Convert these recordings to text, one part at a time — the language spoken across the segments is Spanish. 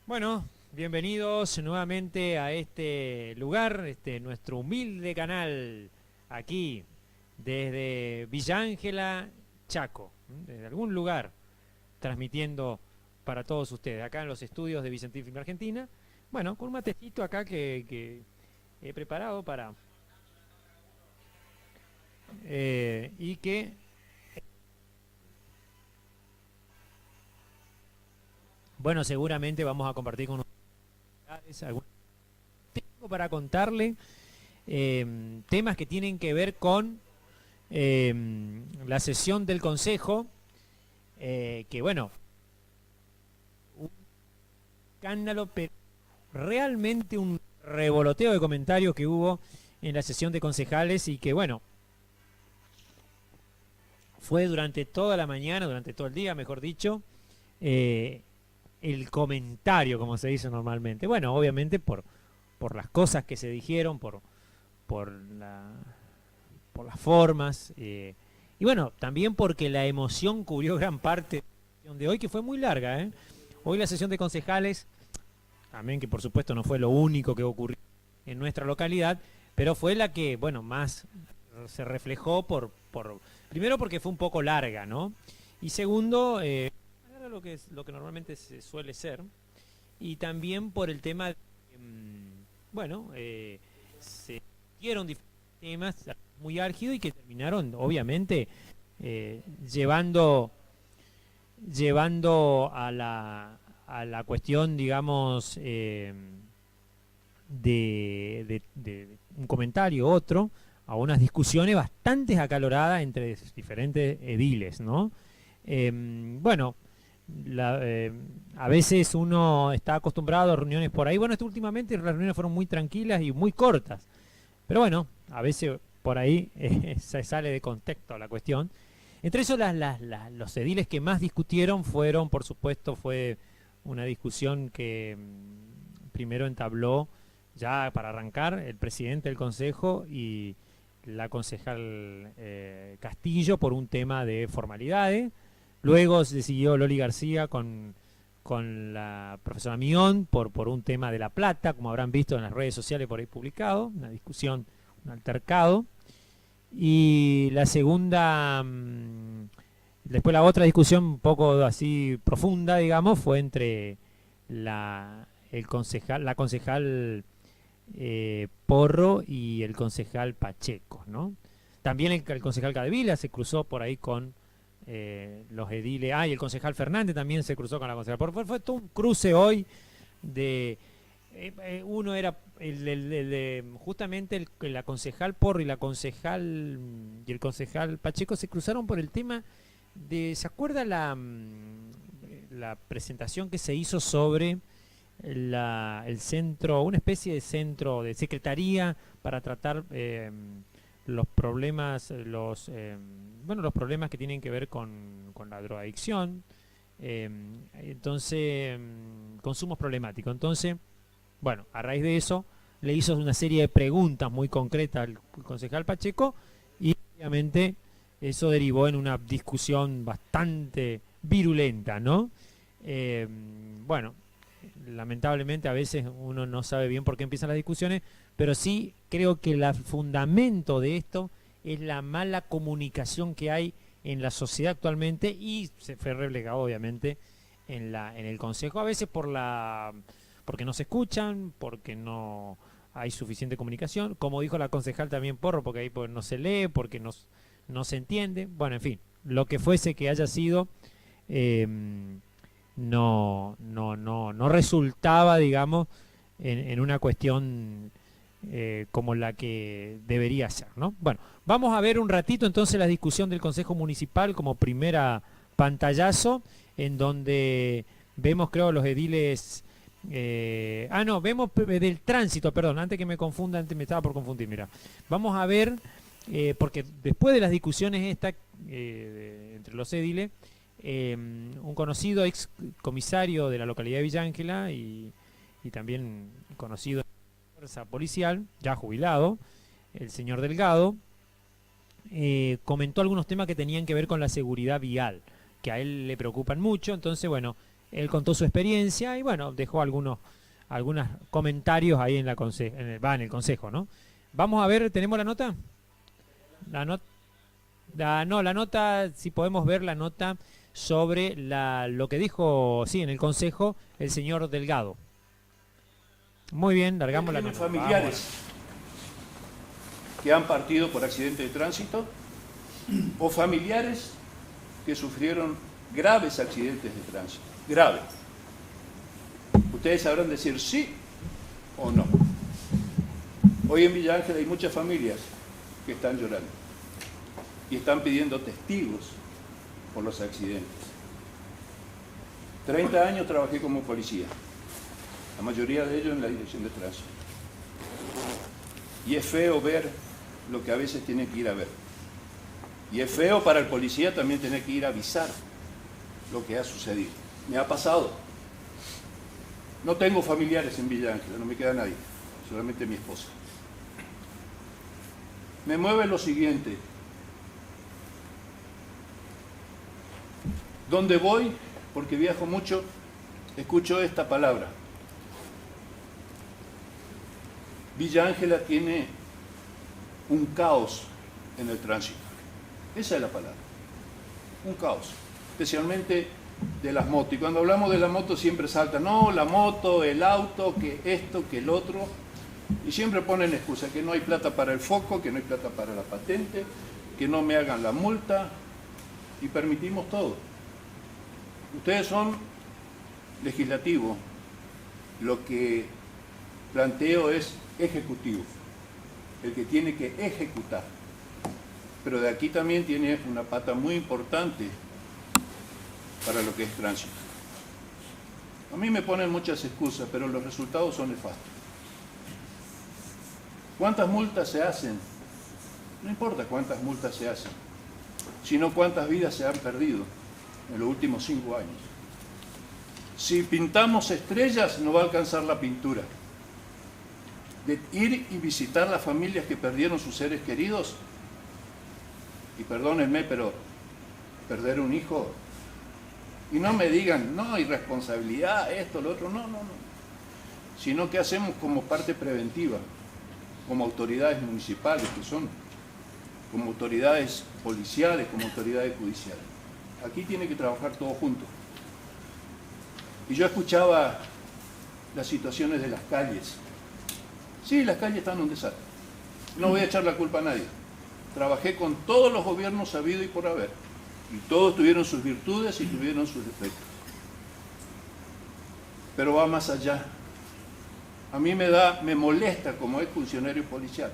Bueno, bienvenidos nuevamente a este lugar, nuestro humilde canal, aquí, desde Villa Ángela, Chaco, desde algún lugar, transmitiendo para todos ustedes, acá en los estudios de Vicentín Film Argentina. Bueno, con un matecito acá que he preparado para... y que, bueno, seguramente vamos a compartir con ustedes algunos tengo para contarle temas que tienen que ver con la sesión del Consejo, que bueno, un escándalo, pero realmente un revoloteo de comentarios que hubo en la sesión de concejales y que bueno, fue durante toda la mañana, durante todo el día, mejor dicho, eh, el comentario, como se dice normalmente. Bueno, obviamente por las cosas que se dijeron, por, la, por las formas, y bueno, también porque la emoción cubrió gran parte de la sesión de hoy, que fue muy larga, ¿eh? Hoy la sesión de concejales, también que por supuesto no fue lo único que ocurrió en nuestra localidad, pero fue la que, bueno, más se reflejó primero porque fue un poco larga, ¿no? Y segundo, era lo que normalmente se suele ser, y también por el tema de, bueno, se dieron diferentes temas muy álgidos y que terminaron, obviamente, llevando a la cuestión, digamos, de un comentario, otro, a unas discusiones bastante acaloradas entre diferentes ediles, ¿no? Bueno, a veces uno está acostumbrado a reuniones por ahí. Bueno, últimamente las reuniones fueron muy tranquilas y muy cortas. Pero bueno, a veces por ahí se sale de contexto la cuestión. Entre eso, los ediles que más discutieron fueron, por supuesto, fue una discusión que primero entabló, ya para arrancar, el presidente del consejo y la concejal Castillo por un tema de formalidades. Luego se siguió Loli García con la profesora Mión por un tema de La Plata, como habrán visto en las redes sociales por ahí publicado, una discusión, un altercado. Y la segunda, después la otra discusión un poco así profunda, digamos, fue entre la concejal Porro y el concejal Pacheco, ¿no? También el concejal Cadevila se cruzó por ahí con los ediles. Ah, y el concejal Fernández también se cruzó con la concejal Porro. Fue todo un cruce hoy de... uno era justamente la concejal Porro y y el concejal Pacheco se cruzaron por el tema de, ¿se acuerda la presentación que se hizo sobre el centro, una especie de centro de secretaría para tratar los problemas, bueno, los problemas que tienen que ver con la drogadicción, entonces, consumos problemáticos. Entonces, bueno, a raíz de eso, le hizo una serie de preguntas muy concretas al concejal Pacheco y obviamente eso derivó en una discusión bastante virulenta, ¿no? Eh, bueno, lamentablemente a veces uno no sabe bien por qué empiezan las discusiones, pero sí creo que el fundamento de esto es la mala comunicación que hay en la sociedad actualmente y se fue reflejado obviamente en el consejo, a veces porque no se escuchan, porque no hay suficiente comunicación, como dijo la concejal también Porro, porque ahí pues, no se lee, porque no se entiende, bueno, en fin, lo que fuese que haya sido, eh, no resultaba, digamos, en una cuestión como la que debería ser, ¿no? Bueno, vamos a ver un ratito entonces la discusión del Consejo Municipal como primera pantallazo, en donde vemos, creo, los ediles... no, vemos del tránsito, perdón, antes que me confunda, antes me estaba por confundir, mira. Vamos a ver, porque después de las discusiones estas entre los ediles, un conocido ex comisario de la localidad de Villa Ángela y también conocido en la fuerza policial, ya jubilado, el señor Delgado, comentó algunos temas que tenían que ver con la seguridad vial, que a él le preocupan mucho. Entonces, bueno, Él contó su experiencia y bueno, dejó algunos comentarios ahí en en el consejo, ¿no? Vamos a ver, ¿tenemos la nota? La nota, no, la nota, si podemos ver la nota sobre lo que dijo, sí, en el consejo el señor Delgado. Muy bien, largamos la ¿Tienen nota. familiares que han partido por accidente de tránsito o familiares que sufrieron graves accidentes de tránsito? Grave. Ustedes sabrán decir sí o no. Hoy en Villa Ángel hay muchas familias que están llorando y están pidiendo testigos por los accidentes. 30 años trabajé como policía, la mayoría de ellos en la dirección de tránsito. Y es feo ver lo que a veces tienen que ir a ver. Y es feo para el policía también tener que ir a avisar lo que ha sucedido. Me ha pasado. No tengo familiares en Villa Ángel, no me queda nadie, solamente mi esposa. Me mueve lo siguiente. Donde voy, porque viajo mucho, escucho esta palabra. Villa Ángela tiene un caos en el tránsito. Esa es la palabra. Un caos. Especialmente de las motos. Y cuando hablamos de la moto siempre salta, no, la moto, el auto, que esto, que el otro. Y siempre ponen excusa, que no hay plata para el foco, que no hay plata para la patente, que no me hagan la multa. Y permitimos todo. Ustedes son legislativos. Lo que planteo es ejecutivo, el que tiene que ejecutar. Pero de aquí también tiene una pata muy importante para lo que es tránsito. A mí me ponen muchas excusas, pero los resultados son nefastos. ¿Cuántas multas se hacen? No importa cuántas multas se hacen, sino cuántas vidas se han perdido en los últimos 5 años. Si pintamos estrellas, no va a alcanzar la pintura. De ir y visitar las familias que perdieron sus seres queridos, y perdónenme, pero perder un hijo, y no me digan, no, irresponsabilidad, esto, lo otro, no, sino que hacemos como parte preventiva, como autoridades municipales que son, como autoridades policiales, como autoridades judiciales. Aquí tiene que trabajar todo junto. Y yo escuchaba las situaciones de las calles. Sí, las calles están en un desastre. No voy a echar la culpa a nadie. Trabajé con todos los gobiernos habido y por haber. Y todos tuvieron sus virtudes y tuvieron sus defectos. Pero va más allá. A mí me molesta como ex funcionario policial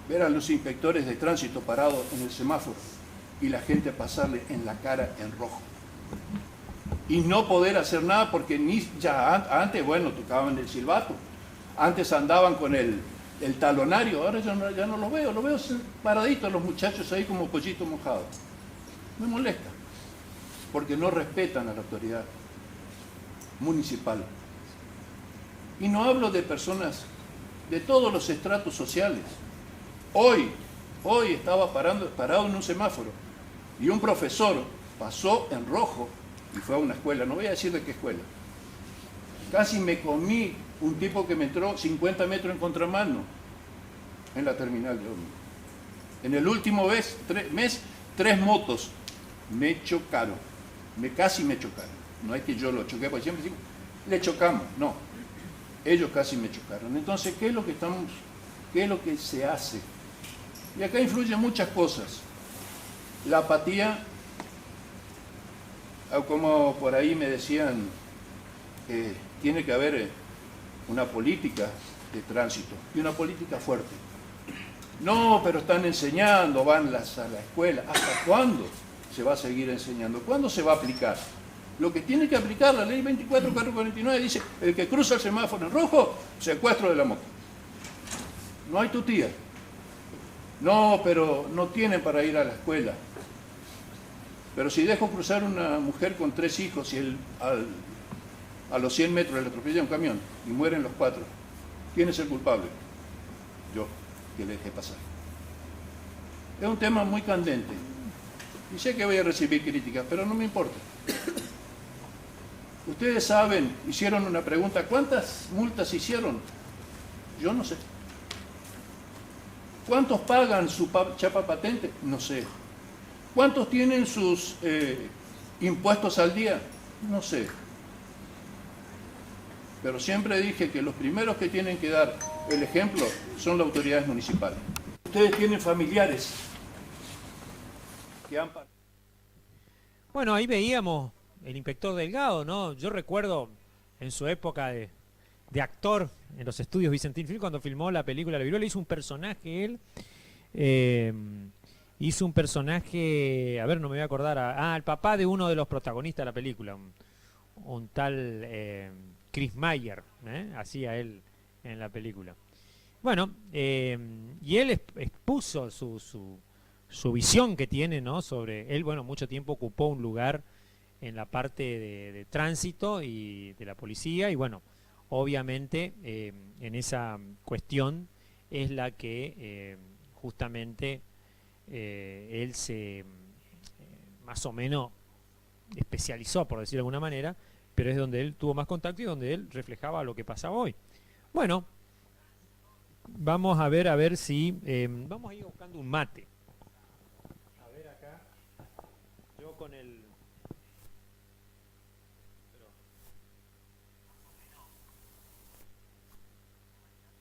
ver a los inspectores de tránsito parados en el semáforo y la gente pasarle en la cara en rojo. Y no poder hacer nada porque antes, bueno, tocaban el silbato. Antes andaban con el talonario, ahora ya no lo veo paraditos los muchachos ahí como pollito mojado. Me molesta, porque no respetan a la autoridad municipal. Y no hablo de personas de todos los estratos sociales. Hoy estaba parado en un semáforo y un profesor pasó en rojo y fue a una escuela, no voy a decir de qué escuela. Casi me comí un tipo que me entró 50 metros en contramano en la terminal de ómnibus. En el último mes, 3 motos me chocaron, casi me chocaron. No es que yo lo choqué, porque siempre digo, le chocamos, no. Ellos casi me chocaron. Entonces, ¿qué es lo que se hace? Y acá influyen muchas cosas. La apatía, como por ahí me decían, tiene que haber una política de tránsito y una política fuerte. No, pero están enseñando, van a la escuela. ¿Hasta cuándo se va a seguir enseñando? ¿Cuándo se va a aplicar? Lo que tiene que aplicar la ley 24.449 dice, el que cruza el semáforo en rojo, secuestro de la moto. No hay tutía. No, pero no tienen para ir a la escuela. Pero si dejo cruzar una mujer con 3 hijos y a los 100 metros le atropella un camión y mueren los 4, ¿quién es el culpable? Yo, que le dejé pasar. Es un tema muy candente. Y sé que voy a recibir críticas, pero no me importa. Ustedes saben, hicieron una pregunta, ¿cuántas multas hicieron? Yo no sé. ¿Cuántos pagan su chapa patente? No sé. ¿Cuántos tienen sus impuestos al día? No sé. Pero siempre dije que los primeros que tienen que dar el ejemplo son las autoridades municipales. Ustedes tienen familiares que han... Bueno, ahí veíamos el inspector Delgado, ¿no? Yo recuerdo en su época de actor en los estudios Vicentín Film, cuando filmó la película La Viruela, hizo un personaje él, hizo un personaje, a ver, no me voy a acordar, el papá de uno de los protagonistas de la película, un tal Chris Mayer, hacía él en la película. Bueno, y él expuso su visión que tiene, ¿no? Sobre él, bueno, mucho tiempo ocupó un lugar en la parte de tránsito y de la policía, y bueno, obviamente en esa cuestión es la que justamente él se más o menos especializó, por decirlo de alguna manera, pero es donde él tuvo más contacto y donde él reflejaba lo que pasaba hoy. Bueno, vamos a ver si vamos a ir buscando un mate. A ver acá, yo con el...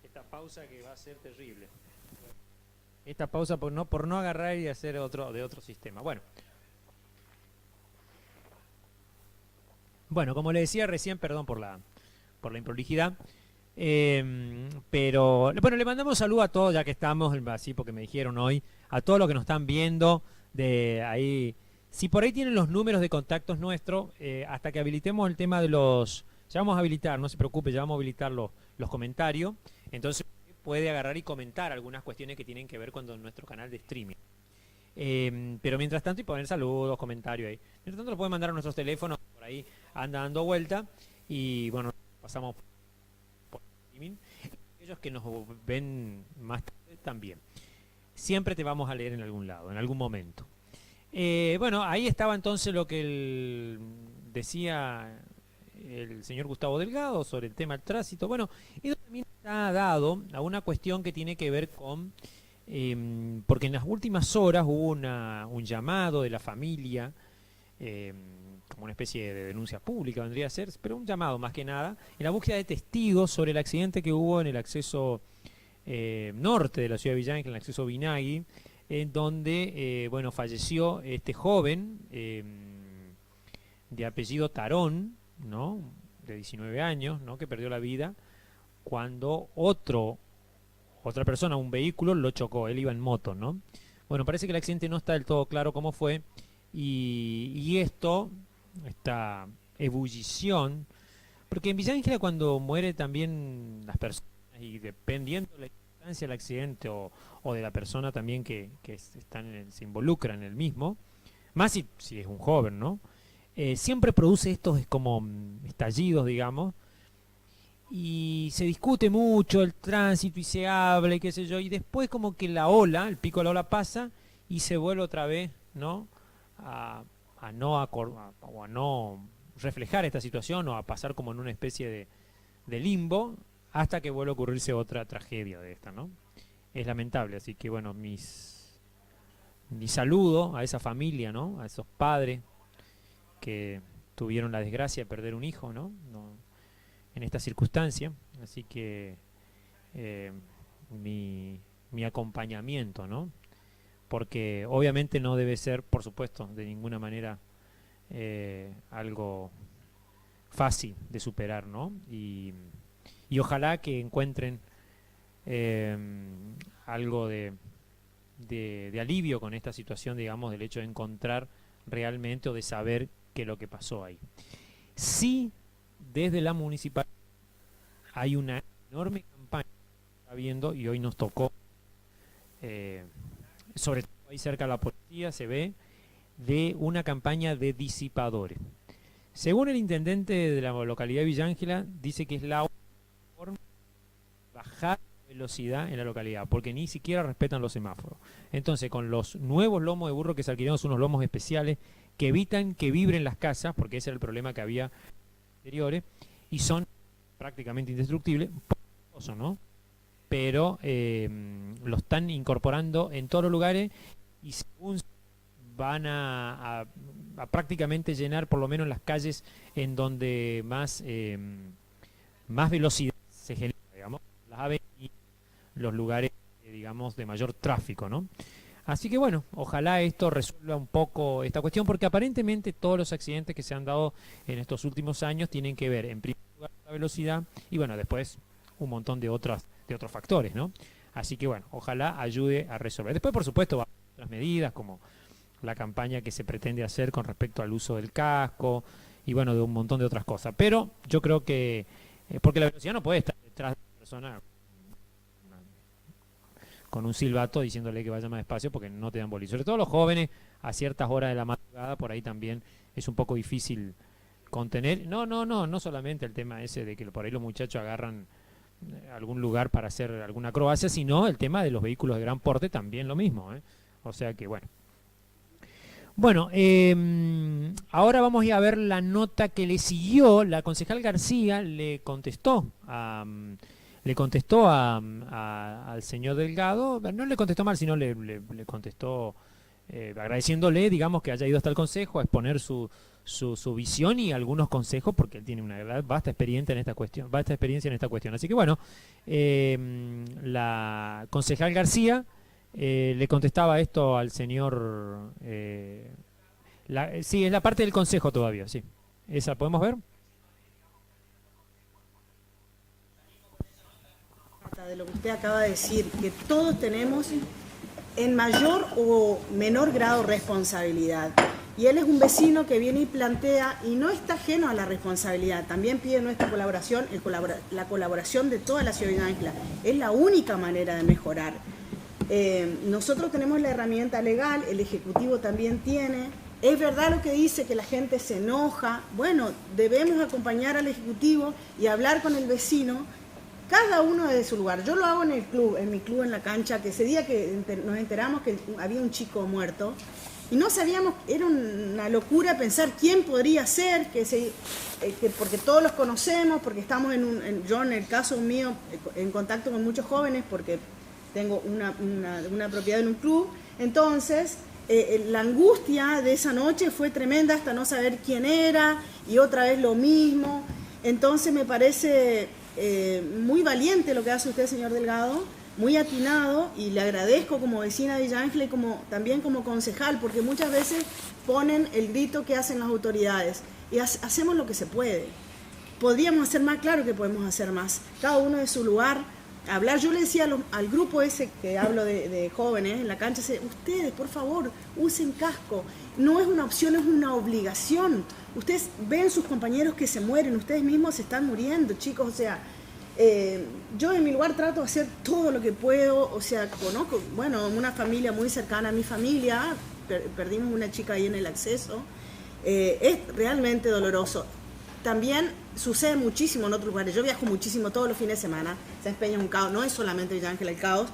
Esta pausa que va a ser terrible. Esta pausa por no agarrar y hacer de otro sistema. Bueno, como le decía recién, perdón por la improlijidad, pero bueno, le mandamos un saludo a todos, ya que estamos, así porque me dijeron hoy, a todos los que nos están viendo, de ahí, si por ahí tienen los números de contactos nuestros, hasta que habilitemos el tema de los, ya vamos a habilitar, no se preocupe, ya vamos a habilitar los comentarios, entonces puede agarrar y comentar algunas cuestiones que tienen que ver con nuestro canal de streaming. Pero mientras tanto, y poner saludos, comentarios ahí. Mientras tanto, lo pueden mandar a nuestros teléfonos, por ahí anda dando vuelta. Y bueno, pasamos por streaming. Aquellos que nos ven más tarde también. Siempre te vamos a leer en algún lado, en algún momento. Bueno, ahí estaba entonces lo que decía el señor Gustavo Delgado sobre el tema del tránsito. Bueno, eso también está dado a una cuestión que tiene que ver con... porque en las últimas horas hubo un llamado de la familia, como una especie de denuncia pública vendría a ser, pero un llamado más que nada, en la búsqueda de testigos sobre el accidente que hubo en el acceso norte de la ciudad de Villa Ángel, en el acceso Vinagui, en donde bueno, falleció este joven de apellido Tarón, ¿no? De 19 años, ¿no? Que perdió la vida cuando otra persona, un vehículo, lo chocó. Él iba en moto, ¿no? Bueno, parece que el accidente no está del todo claro cómo fue. Y esta ebullición, porque en Villa Ángela cuando muere también las personas, y dependiendo de la instancia del accidente o de la persona también que se involucra en el mismo, más si es un joven, ¿no? Siempre produce estos como estallidos, digamos, y se discute mucho el tránsito y se habla y qué sé yo, y después como que el pico de la ola pasa y se vuelve otra vez, ¿no? a no reflejar esta situación o a pasar como en una especie de limbo hasta que vuelve a ocurrirse otra tragedia de esta, ¿no? Es lamentable, así que bueno, mi saludo a esa familia, ¿no? A esos padres que tuvieron la desgracia de perder un hijo, ¿no? En esta circunstancia, así que mi acompañamiento, ¿no? Porque obviamente no debe ser, por supuesto, de ninguna manera algo fácil de superar, ¿no? Y ojalá que encuentren algo de alivio con esta situación, digamos, del hecho de encontrar realmente o de saber qué es lo que pasó ahí. Sí, desde la municipalidad hay una enorme campaña que está viendo, y hoy nos tocó, sobre todo ahí cerca de la policía se ve, de una campaña de disipadores. Según el intendente de la localidad de Villa Ángela, dice que es la forma de bajar la velocidad en la localidad, porque ni siquiera respetan los semáforos. Entonces, con los nuevos lomos de burro que se alquilaron, son unos lomos especiales que evitan que vibren las casas, porque ese era el problema que había exteriores y son prácticamente indestructibles, un poco costoso, ¿no? Pero lo están incorporando en todos los lugares y según van a prácticamente llenar por lo menos las calles en donde más velocidad se genera, digamos, las avenidas, los lugares, digamos, de mayor tráfico, ¿no? Así que bueno, ojalá esto resuelva un poco esta cuestión, porque aparentemente todos los accidentes que se han dado en estos últimos años tienen que ver, en primer lugar, con la velocidad y bueno, después un montón de otros factores, ¿no? Así que bueno, ojalá ayude a resolver. Después, por supuesto, va a haber otras medidas como la campaña que se pretende hacer con respecto al uso del casco y bueno, de un montón de otras cosas. Pero yo creo que, porque la velocidad no puede estar detrás de la persona con un silbato diciéndole que vaya más despacio porque no te dan bolillo. Sobre todo los jóvenes a ciertas horas de la madrugada, por ahí también es un poco difícil contener. No solamente el tema ese de que por ahí los muchachos agarran algún lugar para hacer alguna acrobacia, sino el tema de los vehículos de gran porte también lo mismo, ¿eh? O sea que bueno. Bueno, ahora vamos a ver la nota que le siguió. La concejal García le contestó al señor Delgado, no le contestó mal, sino le contestó agradeciéndole, digamos, que haya ido hasta el consejo a exponer su visión y algunos consejos, porque él tiene una vasta experiencia en esta cuestión. Así que bueno, la concejal García le contestaba esto al señor. Sí, es la parte del consejo todavía, sí. ¿Esa podemos ver? De lo que usted acaba de decir, que todos tenemos en mayor o menor grado responsabilidad. Y él es un vecino que viene y plantea, y no está ajeno a la responsabilidad, también pide nuestra colaboración, la colaboración de toda la ciudad de Ángela. Es la única manera de mejorar. Nosotros tenemos la herramienta legal, el Ejecutivo también tiene. Es verdad lo que dice, que la gente se enoja. Bueno, debemos acompañar al Ejecutivo y hablar con el vecino, cada uno de su lugar. Yo lo hago en el club, en mi club, en la cancha, que ese día que nos enteramos que había un chico muerto, y no sabíamos, era una locura pensar quién podría ser, porque todos los conocemos, porque estamos yo en el caso mío, en contacto con muchos jóvenes, porque tengo una propiedad en un club. Entonces, la angustia de esa noche fue tremenda hasta no saber quién era, y otra vez lo mismo. Entonces me parece muy valiente lo que hace usted, señor Delgado, muy atinado, y le agradezco como vecina de Villa Ángela y también como concejal, porque muchas veces ponen el grito que hacen las autoridades y hacemos lo que se puede. Podríamos hacer más, claro que podemos hacer más, cada uno de su lugar. Hablar, yo le decía al grupo ese que hablo de jóvenes en la cancha, ustedes por favor usen casco, no es una opción, es una obligación. Ustedes ven sus compañeros que se mueren, ustedes mismos se están muriendo, chicos. O sea, yo en mi lugar trato de hacer todo lo que puedo. O sea, conozco, bueno, una familia muy cercana a mi familia, perdimos una chica ahí en el acceso. Es realmente doloroso. También sucede muchísimo en otros lugares. Yo viajo muchísimo todos los fines de semana. San Peña es un caos, no es solamente Villa Ángela el caos.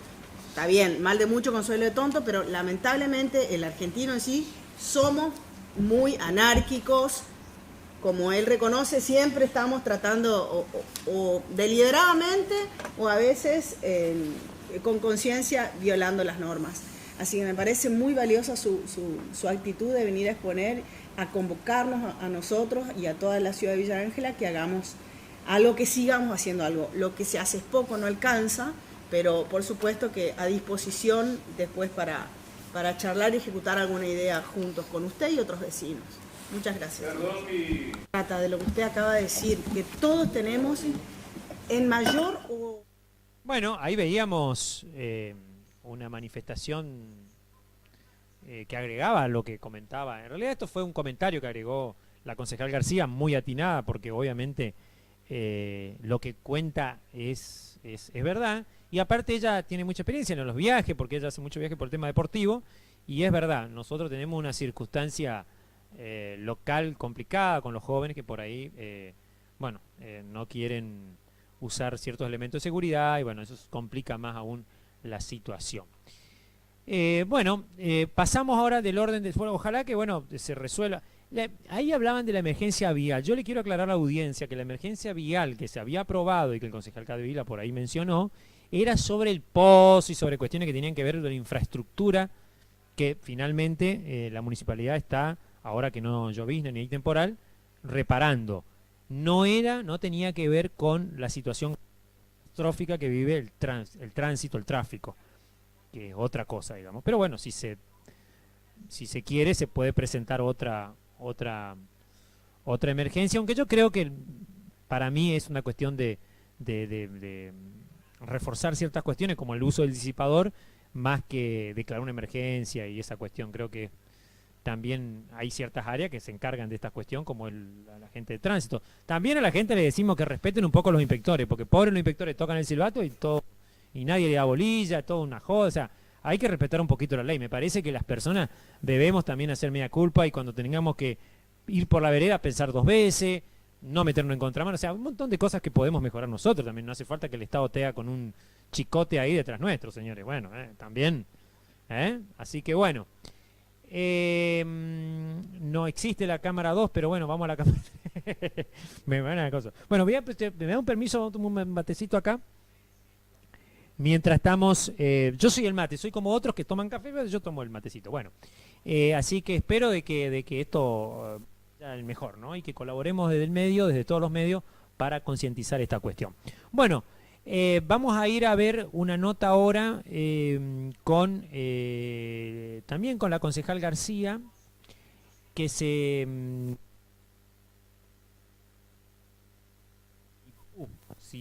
Está bien, mal de mucho, consuelo de tonto, pero lamentablemente el argentino en sí somos muy anárquicos. Como él reconoce, siempre estamos tratando o deliberadamente o a veces con conciencia violando las normas. Así que me parece muy valiosa su actitud de venir a exponer, a convocarnos a nosotros y a toda la ciudad de Villa Ángela que hagamos algo, que sigamos haciendo algo. Lo que se hace es poco, no alcanza, pero por supuesto que a disposición después para charlar y ejecutar alguna idea juntos con usted y otros vecinos. Muchas gracias. Trata de lo que usted acaba de decir, que todos tenemos en mayor o... Bueno, ahí veíamos una manifestación que agregaba a lo que comentaba. En realidad esto fue un comentario que agregó la concejal García, muy atinada, porque obviamente lo que cuenta es verdad. Y aparte ella tiene mucha experiencia en los viajes, porque ella hace mucho viaje por el tema deportivo, y es verdad, nosotros tenemos una circunstancia local complicada con los jóvenes que por ahí, no quieren usar ciertos elementos de seguridad, y bueno, eso complica más aún la situación. Pasamos ahora del orden del fuego. Ojalá que se resuelva. Ahí hablaban de la emergencia vial. Yo le quiero aclarar a la audiencia que la emergencia vial que se había aprobado y que el concejal Cadevila por ahí mencionó, era sobre el pozo y sobre cuestiones que tenían que ver con la infraestructura que finalmente la municipalidad está, ahora que no llovizna ni hay temporal, reparando. No tenía que ver con la situación catastrófica que vive el tránsito, el tráfico, que es otra cosa, digamos. Pero bueno, si se quiere, se puede presentar otra emergencia, aunque yo creo que para mí es una cuestión de reforzar ciertas cuestiones como el uso del disipador, más que declarar una emergencia y esa cuestión. Creo que también hay ciertas áreas que se encargan de esta cuestión, como la gente de tránsito. También a la gente le decimos que respeten un poco los inspectores, porque pobres los inspectores tocan el silbato y nadie le da bolilla, todo una joda. O sea, hay que respetar un poquito la ley. Me parece que las personas debemos también hacer media culpa y cuando tengamos que ir por la vereda pensar 2 veces, no meternos en contramano. O sea, un montón de cosas que podemos mejorar nosotros también. No hace falta que el Estado te haga con un chicote ahí detrás nuestro, señores. Bueno, también. Así que bueno. No existe la cámara 2, pero bueno, vamos a la cámara. Me da un permiso, vamos a tomar un matecito acá. Mientras estamos, yo soy el mate, soy como otros que toman café, pero yo tomo el matecito. Bueno, así que espero de que esto sea el mejor, ¿no? Y que colaboremos desde el medio, desde todos los medios, para concientizar esta cuestión. Bueno, vamos a ir a ver una nota ahora también con la concejal García, que si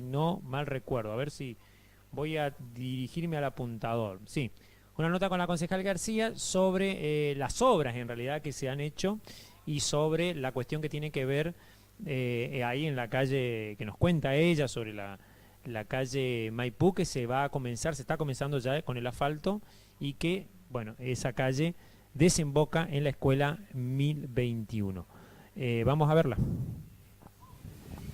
no mal recuerdo, a ver si voy a dirigirme al apuntador. Sí, una nota con la concejal García sobre las obras en realidad que se han hecho y sobre la cuestión que tiene que ver ahí en la calle que nos cuenta ella sobre la calle Maipú, que se está comenzando ya con el asfalto y que, bueno, esa calle desemboca en la escuela 1021. Vamos a verla.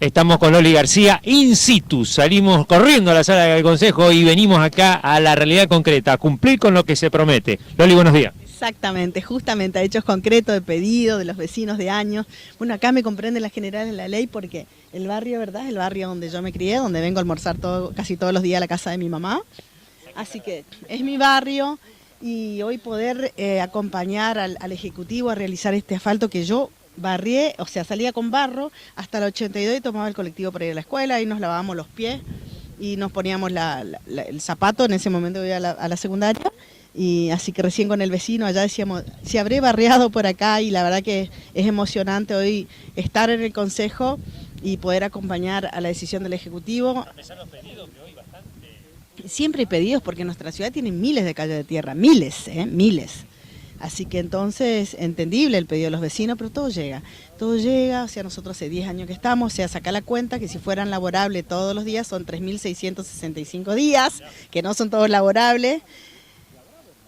Estamos con Loli García in situ, salimos corriendo a la sala del Consejo y venimos acá a la realidad concreta, a cumplir con lo que se promete. Loli, buenos días. Exactamente, justamente a hechos concretos de pedido de los vecinos de años. Bueno, acá me comprende la general en la ley porque el barrio, ¿verdad? Es el barrio donde yo me crié, donde vengo a almorzar casi todos los días a la casa de mi mamá. Así que es mi barrio y hoy poder acompañar al Ejecutivo a realizar este asfalto que yo barrié, o sea, salía con barro hasta la 82 y tomaba el colectivo para ir a la escuela y nos lavábamos los pies y nos poníamos el zapato, en ese momento iba a la secundaria. Y así que recién con el vecino allá decíamos, si habré barriado por acá, y la verdad que es emocionante hoy estar en el Consejo y poder acompañar a la decisión del Ejecutivo. A pesar de los pedidos, que hoy bastante... Siempre hay pedidos porque nuestra ciudad tiene miles de calles de tierra, miles. Así que entonces, entendible el pedido de los vecinos, pero todo llega, o sea, nosotros hace 10 años que estamos, o sea, saca la cuenta que si fueran laborables todos los días son 3.665 días, que no son todos laborables,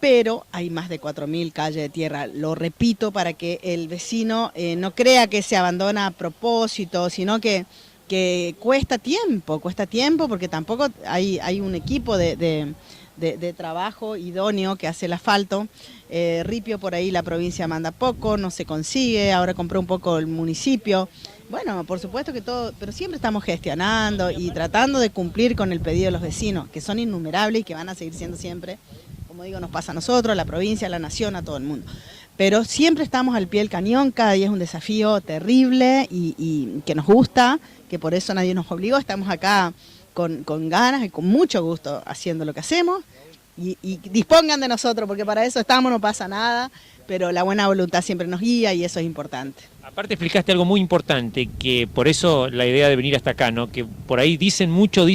pero hay más de 4.000 calles de tierra, lo repito, para que el vecino no crea que se abandona a propósito, sino que cuesta tiempo, porque tampoco hay un equipo de trabajo idóneo que hace el asfalto. Ripio por ahí la provincia manda poco, no se consigue, ahora compró un poco el municipio. Bueno, por supuesto que todo, pero siempre estamos gestionando y tratando de cumplir con el pedido de los vecinos, que son innumerables y que van a seguir siendo siempre. Como digo, nos pasa a nosotros, a la provincia, a la nación, a todo el mundo. Pero siempre estamos al pie del cañón, cada día es un desafío terrible y que nos gusta, que por eso nadie nos obligó, estamos acá con ganas y con mucho gusto haciendo lo que hacemos y dispongan de nosotros, porque para eso estamos, no pasa nada, pero la buena voluntad siempre nos guía y eso es importante. Aparte explicaste algo muy importante, que por eso la idea de venir hasta acá, ¿no? Que por ahí dicen mucho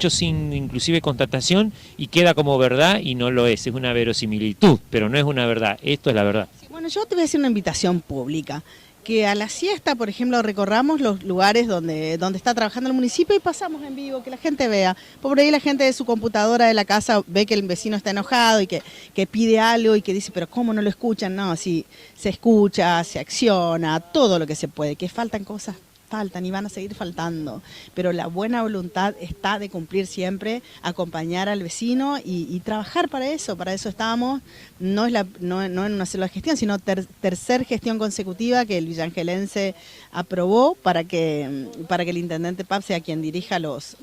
sin inclusive constatación y queda como verdad y no lo es una verosimilitud, pero no es una verdad, esto es la verdad. Sí, bueno, yo te voy a hacer una invitación pública, que a la siesta, por ejemplo, recorramos los lugares donde está trabajando el municipio y pasamos en vivo, que la gente vea. Por ahí la gente de su computadora de la casa ve que el vecino está enojado y que pide algo y que dice, pero ¿cómo no lo escuchan? No, sí, se escucha, se acciona, todo lo que se puede. ¿Que faltan cosas? faltan y van a seguir faltando, pero la buena voluntad está de cumplir siempre, acompañar al vecino y trabajar para eso estamos, no en una sola gestión, sino tercer gestión consecutiva que el villaangelense aprobó para que el intendente Pap sea quien dirija los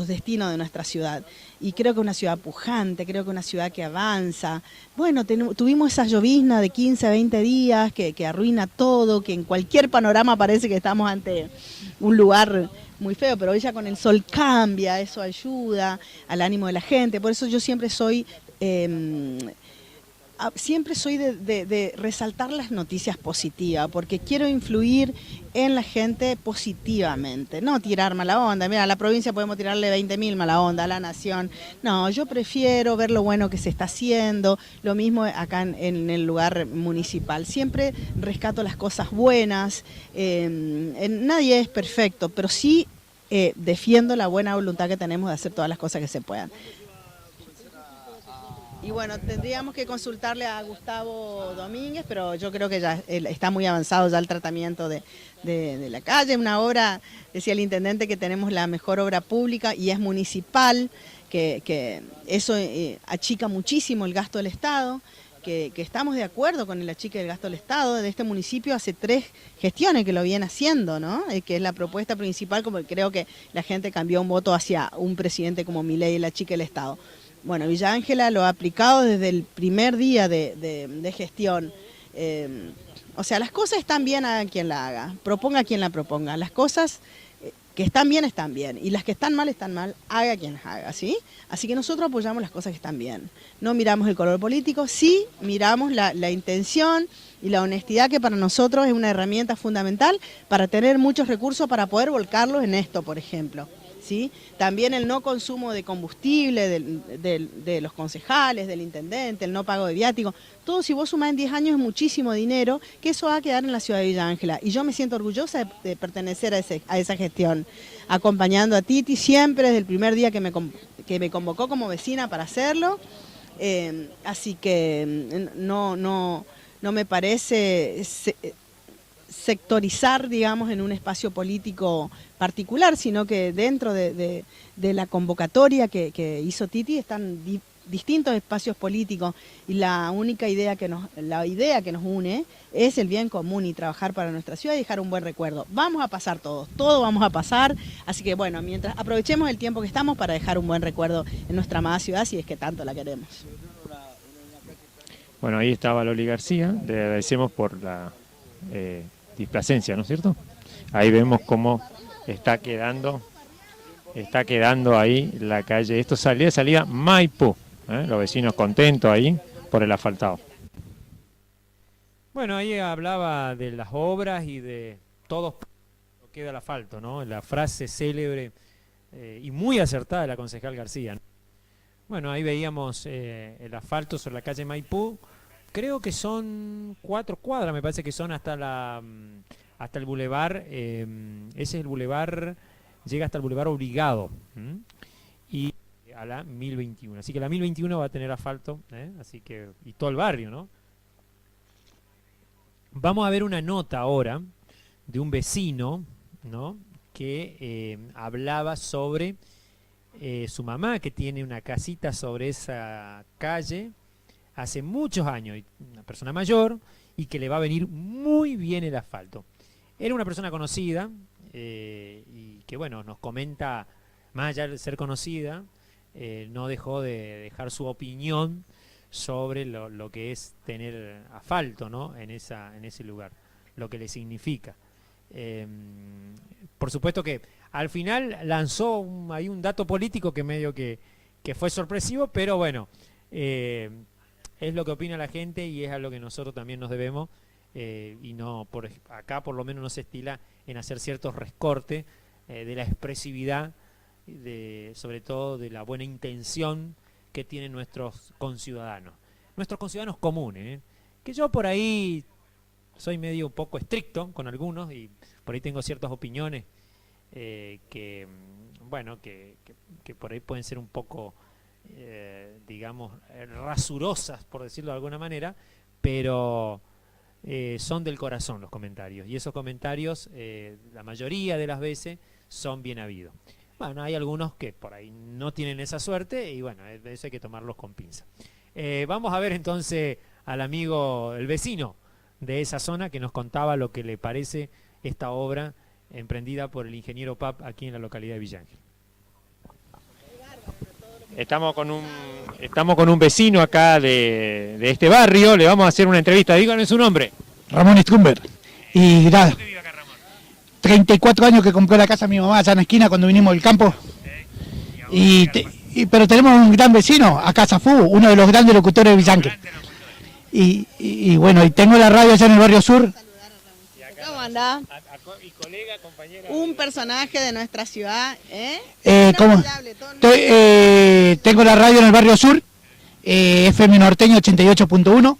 destinos de nuestra ciudad. Y creo que una ciudad pujante, creo que una ciudad que avanza. Bueno, tuvimos esa llovizna de 15 a 20 días que arruina todo, que en cualquier panorama parece que estamos ante un lugar muy feo, pero hoy ya con el sol cambia, eso ayuda al ánimo de la gente. Por eso yo siempre soy de resaltar las noticias positivas, porque quiero influir en la gente positivamente, no tirar mala onda. Mira, a la provincia podemos tirarle 20.000 mala onda, a la nación. No, yo prefiero ver lo bueno que se está haciendo, lo mismo acá en el lugar municipal. Siempre rescato las cosas buenas, nadie es perfecto, pero sí defiendo la buena voluntad que tenemos de hacer todas las cosas que se puedan. Y bueno, tendríamos que consultarle a Gustavo Domínguez, pero yo creo que ya está muy avanzado ya el tratamiento de la calle. Una obra, decía el intendente, que tenemos la mejor obra pública y es municipal, que eso achica muchísimo el gasto del Estado, que estamos de acuerdo con el achique del gasto del Estado. De este municipio hace 3 gestiones que lo viene haciendo, ¿no? Que es la propuesta principal, como creo que la gente cambió un voto hacia un presidente como Milei, el achique del Estado. Bueno, Villa Ángela lo ha aplicado desde el primer día de gestión. O sea, las cosas están bien, haga quien la haga, proponga quien la proponga. Las cosas que están bien, y las que están mal, haga quien las haga, ¿sí? Así que nosotros apoyamos las cosas que están bien. No miramos el color político, sí miramos la intención y la honestidad, que para nosotros es una herramienta fundamental para tener muchos recursos para poder volcarlos en esto, por ejemplo. ¿Sí? También el no consumo de combustible de los concejales, del intendente, el no pago de viático. Todo, si vos sumás en 10 años, es muchísimo dinero, que eso va a quedar en la ciudad de Villa Ángela. Y yo me siento orgullosa de pertenecer a esa gestión, acompañando a Titi siempre desde el primer día que me convocó como vecina para hacerlo. Así que no me parece sectorizar, digamos, en un espacio político particular, sino que dentro de la convocatoria que hizo Titi están distintos espacios políticos, y la única idea que nos une es el bien común y trabajar para nuestra ciudad y dejar un buen recuerdo. Vamos a pasar todos, vamos a pasar, así que bueno, mientras aprovechemos el tiempo que estamos para dejar un buen recuerdo en nuestra amada ciudad, si es que tanto la queremos. Bueno, ahí estaba Loli García, le agradecemos por la displacencia, ¿no es cierto? Ahí vemos cómo está quedando ahí la calle. Esto salía Maipú, los vecinos contentos ahí por el asfaltado. Bueno, ahí hablaba de las obras y de todo lo que queda el asfalto, ¿no? La frase célebre y muy acertada de la concejal García, ¿no? Bueno, ahí veíamos el asfalto sobre la calle Maipú. Creo que son 4 cuadras, me parece que son hasta el bulevar. Ese es el bulevar, llega hasta el bulevar Obligado, y a la 1021. Así que la 1021 va a tener asfalto, así que, y todo el barrio, ¿no? Vamos a ver una nota ahora de un vecino, ¿no? Que hablaba sobre su mamá, que tiene una casita sobre esa calle hace muchos años, una persona mayor, y que le va a venir muy bien el asfalto. Era una persona conocida, y que bueno, nos comenta, más allá de ser conocida, no dejó de dejar su opinión sobre lo que es tener asfalto, ¿no? en ese lugar, lo que le significa. Por supuesto que al final lanzó ahí un dato político que medio que fue sorpresivo, pero bueno, es lo que opina la gente y es a lo que nosotros también nos debemos, y no por acá por lo menos no se estila en hacer ciertos recortes de la expresividad, sobre todo de la buena intención que tienen nuestros conciudadanos comunes, que yo por ahí soy medio un poco estricto con algunos y por ahí tengo ciertas opiniones que por ahí pueden ser un poco digamos rasurosas, por decirlo de alguna manera, pero son del corazón los comentarios, y esos comentarios, la mayoría de las veces, son bien habidos. Bueno, hay algunos que por ahí no tienen esa suerte, y bueno, eso hay que tomarlos con pinza. Vamos a ver entonces al amigo, el vecino de esa zona, que nos contaba lo que le parece esta obra emprendida por el ingeniero Pap aquí en la localidad de Villa Ángel. Estamos con un vecino acá de este barrio, le vamos a hacer una entrevista. Díganme su nombre. Ramón Strumber. Y nada, 34 años que compré la casa a mi mamá allá en la esquina cuando vinimos del campo. Pero tenemos un gran vecino, a Casa Fu, uno de los grandes locutores de Villa Ángel. Y bueno, y tengo la radio allá en el barrio sur. ¿Cómo anda? Y colega, compañera. Un personaje de nuestra ciudad, ¿eh? ¿Cómo? Tengo la radio en el barrio sur, FM Norteño 88.1,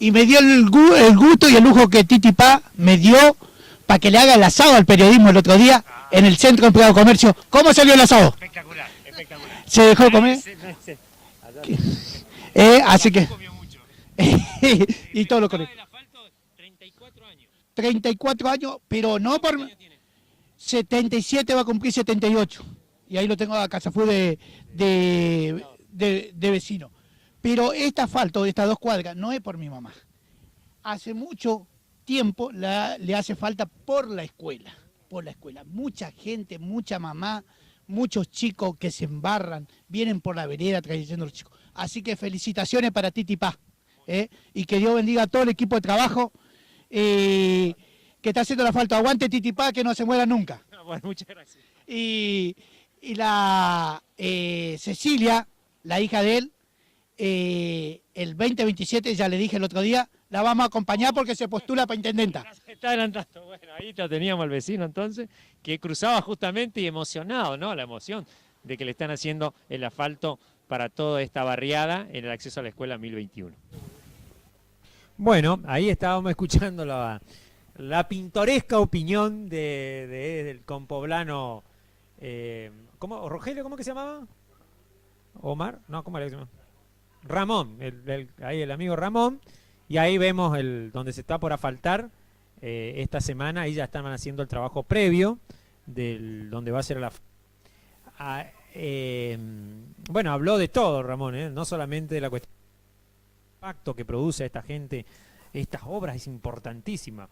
y me dio el gusto y el lujo que Titi Paz me dio para que le haga el asado al periodismo el otro día en el Centro de Empleado de Comercio. ¿Cómo salió el asado? Espectacular, espectacular. ¿Se dejó comer? Así que... y todo lo correcto. 34 años, pero no por... 77 va a cumplir 78. Y ahí lo tengo a Casa Fu de vecino. Pero este asfalto de estas 2 cuadras no es por mi mamá. Hace mucho tiempo le hace falta por la escuela. Por la escuela. Mucha gente, mucha mamá, muchos chicos que se embarran, vienen por la vereda trayendo los chicos. Así que felicitaciones para Titi Paz. Y que Dios bendiga a todo el equipo de trabajo que está haciendo el asfalto. Aguante Titi Paz, que no se muera nunca. Bueno, muchas gracias. Y la Cecilia, la hija de él, el 2027, ya le dije el otro día, la vamos a acompañar porque se postula para intendenta. Se está adelantando. Bueno, ahí lo teníamos al vecino entonces, que cruzaba justamente y emocionado, ¿no? La emoción de que le están haciendo el asfalto para toda esta barriada en el acceso a la escuela 1021. Bueno, ahí estábamos escuchando la pintoresca opinión del compoblano, ¿cómo? ¿Rogelio? ¿Cómo que se llamaba? ¿Omar? No, ¿cómo era que se llama? Ramón, ahí el amigo Ramón, y ahí vemos donde se está por asfaltar esta semana. Ahí ya estaban haciendo el trabajo previo donde va a ser bueno, habló de todo Ramón, no solamente de la cuestión del impacto que produce esta gente, estas obras es importantísima.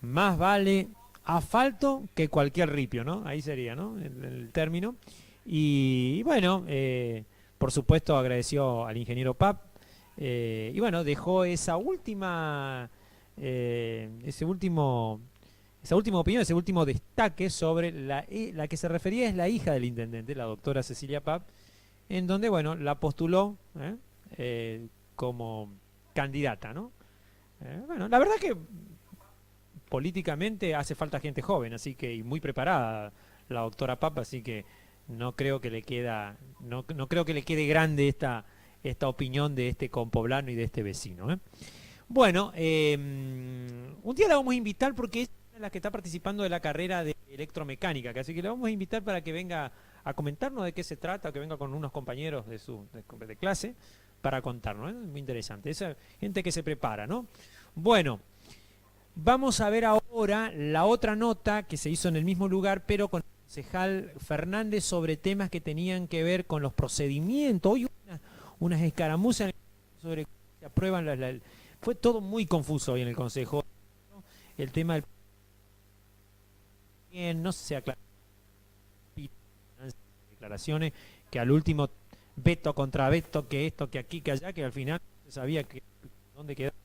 Más vale asfalto que cualquier ripio, ¿no? Ahí sería, ¿no? El término. Y bueno, por supuesto agradeció al ingeniero Pap, y bueno, dejó esa última opinión, ese último destaque sobre la que se refería es la hija del intendente, la doctora Cecilia Pap, en donde, bueno, la postuló como candidata, ¿no? Bueno, la verdad que políticamente hace falta gente joven, así que, y muy preparada la doctora Pap, así que no creo que le quede grande esta opinión de este compoblano y de este vecino. Bueno, un día la vamos a invitar porque es la que está participando de la carrera de electromecánica, así que le vamos a invitar para que venga a comentarnos de qué se trata, que venga con unos compañeros de clase para contarnos. Muy interesante, esa gente que se prepara, ¿no? Bueno, vamos a ver ahora la otra nota que se hizo en el mismo lugar, pero con el concejal Fernández, sobre temas que tenían que ver con los procedimientos. Hoy unas escaramuzas sobre cómo se aprueban fue todo muy confuso hoy en el consejo, ¿no? El tema del no se aclaró declaraciones, que al último veto contra veto, que esto, que aquí, que allá, que al final no se sabía dónde quedaba.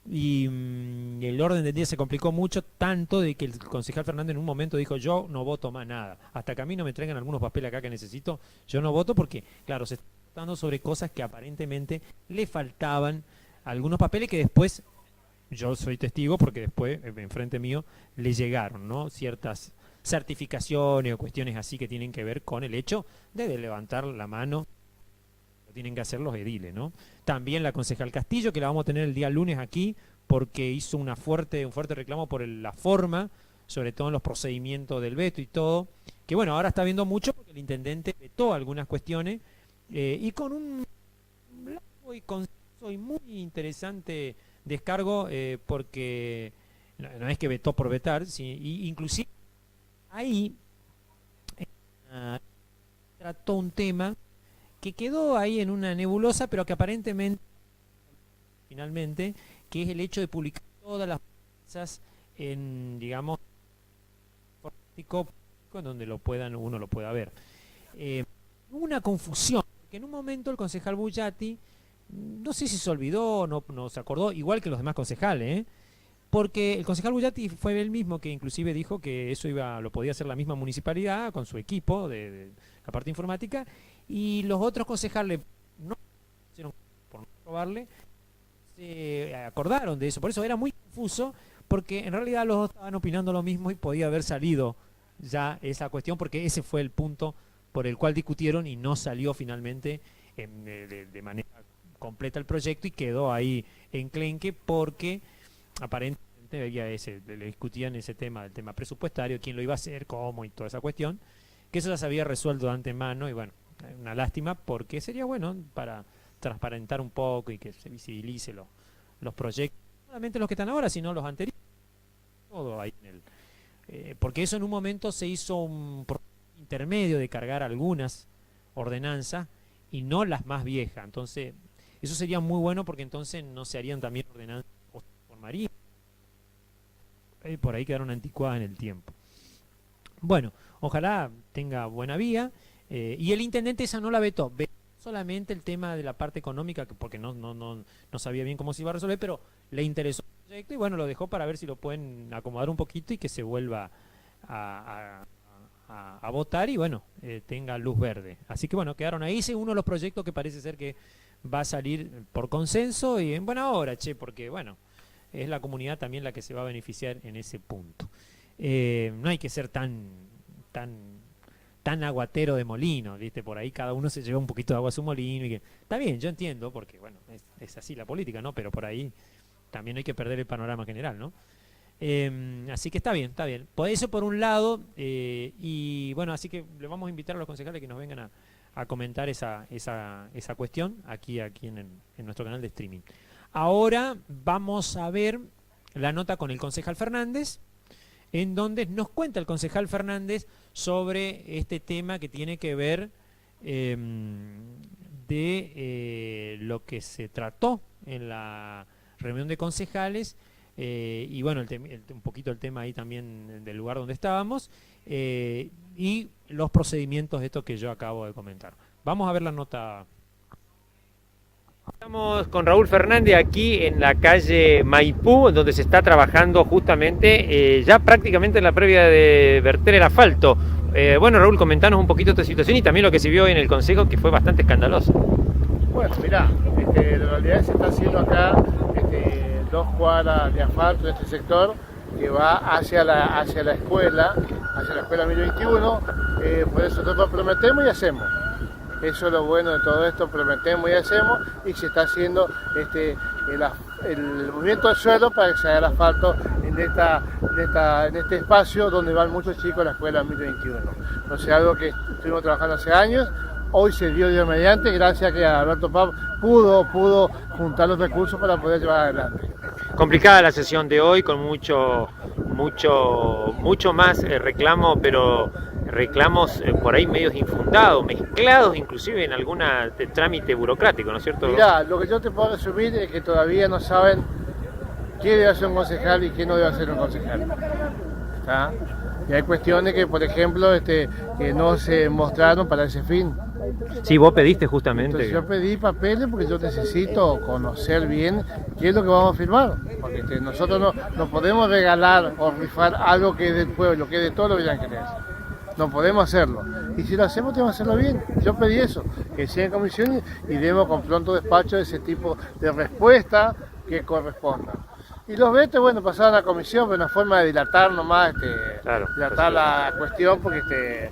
Y el orden del día se complicó mucho, tanto de que el concejal Fernández en un momento dijo: yo no voto más nada, hasta que a mí no me traigan algunos papeles acá que necesito, yo no voto, porque claro, se está tratando sobre cosas que aparentemente le faltaban algunos papeles, que después, yo soy testigo porque después enfrente mío le llegaron, ¿no? Ciertas certificaciones o cuestiones así que tienen que ver con el hecho de levantar la mano. Lo tienen que hacer los ediles, ¿no? También la concejal Castillo, que la vamos a tener el día lunes aquí, porque hizo un fuerte reclamo por la forma, sobre todo en los procedimientos del veto y todo, que bueno, ahora está viendo mucho porque el intendente vetó algunas cuestiones, y con un largo y conciso y muy interesante descargo porque no es que vetó por vetar, inclusive ahí trató un tema que quedó ahí en una nebulosa, pero que aparentemente, finalmente, que es el hecho de publicar todas las cosas en, digamos, en donde uno lo pueda ver. Hubo una confusión, porque en un momento el concejal Bullati, no sé si se olvidó, no se acordó, igual que los demás concejales, porque el concejal Bullati fue el mismo que inclusive dijo que eso lo podía hacer la misma municipalidad con su equipo de la parte informática, y los otros concejales no hicieron por no aprobarle, se acordaron de eso. Por eso era muy confuso, porque en realidad los dos estaban opinando lo mismo y podía haber salido ya esa cuestión, porque ese fue el punto por el cual discutieron y no salió finalmente de manera completa el proyecto, y quedó ahí enclenque porque aparentemente le discutían ese tema, el tema presupuestario, quién lo iba a hacer, cómo y toda esa cuestión, que eso ya se había resuelto de antemano. Y bueno, una lástima, porque sería bueno para transparentar un poco y que se visibilice los proyectos, no solamente los que están ahora, sino los anteriores, todo ahí porque eso en un momento se hizo un intermedio de cargar algunas ordenanzas y no las más viejas. Entonces eso sería muy bueno, porque entonces no se harían también ordenanzas por María, por ahí quedaron anticuadas en el tiempo. Bueno, ojalá tenga buena vía, y el intendente esa no la vetó solamente el tema de la parte económica, porque no sabía bien cómo se iba a resolver, pero le interesó el proyecto y bueno, lo dejó para ver si lo pueden acomodar un poquito y que se vuelva a votar y bueno, tenga luz verde. Así que bueno, quedaron ahí. Ese es uno de los proyectos que parece ser que va a salir por consenso y en buena hora, porque bueno, es la comunidad también la que se va a beneficiar en ese punto. No hay que ser tan aguatero de molino, ¿viste? Por ahí cada uno se lleva un poquito de agua a su molino y que está bien, yo entiendo, porque bueno, es así la política, ¿no? Pero por ahí también hay que perder el panorama general, ¿no? Así que está bien, está bien. Por eso por un lado, y bueno, así que le vamos a invitar a los concejales que nos vengan a comentar esa cuestión aquí en nuestro canal de streaming. Ahora vamos a ver la nota con el concejal Fernández, en donde nos cuenta el concejal Fernández sobre este tema que tiene que ver de lo que se trató en la reunión de concejales, y bueno, un poquito el tema ahí también del lugar donde estábamos, y los procedimientos de esto que yo acabo de comentar. Vamos a ver la nota. Estamos con Raúl Fernández aquí en la calle Maipú, donde se está trabajando justamente ya prácticamente en la previa de verter el asfalto. Bueno, Raúl, comentanos un poquito esta situación y también lo que se vio en el Consejo, que fue bastante escandaloso. Bueno, mirá, en realidad se está haciendo acá 2 cuadras de asfalto en este sector que va hacia la escuela 1021, por eso nosotros prometemos y hacemos. Eso es lo bueno de todo esto, prometemos y hacemos, y se está haciendo el movimiento del suelo para que se haga el asfalto en este espacio donde van muchos chicos a la escuela 1021. O sea, algo que estuvimos trabajando hace años, hoy se dio Dios mediante, gracias a que Alberto Paz pudo juntar los recursos para poder llevar adelante. Complicada la sesión de hoy, con mucho más reclamo, pero reclamos por ahí medios infundados, mezclados inclusive en alguna trámite burocrático, ¿no es cierto? Mirá, lo que yo te puedo resumir es que todavía no saben qué debe hacer un concejal y qué no debe hacer un concejal. ¿Está? Y hay cuestiones que, por ejemplo, que no se mostraron para ese fin. Sí, vos pediste justamente. Entonces, yo pedí papeles porque yo necesito conocer bien qué es lo que vamos a firmar. Porque nosotros no podemos regalar o rifar algo que es del pueblo, que es de todos los villanquerenses. No podemos hacerlo. Y si lo hacemos, tenemos que hacerlo bien. Yo pedí eso, que sea en comisión y demos con pronto despacho ese tipo de respuesta que corresponda. Y los vetos, bueno, pasaron a la comisión, pero una forma de dilatar nomás, dilatar la cuestión, porque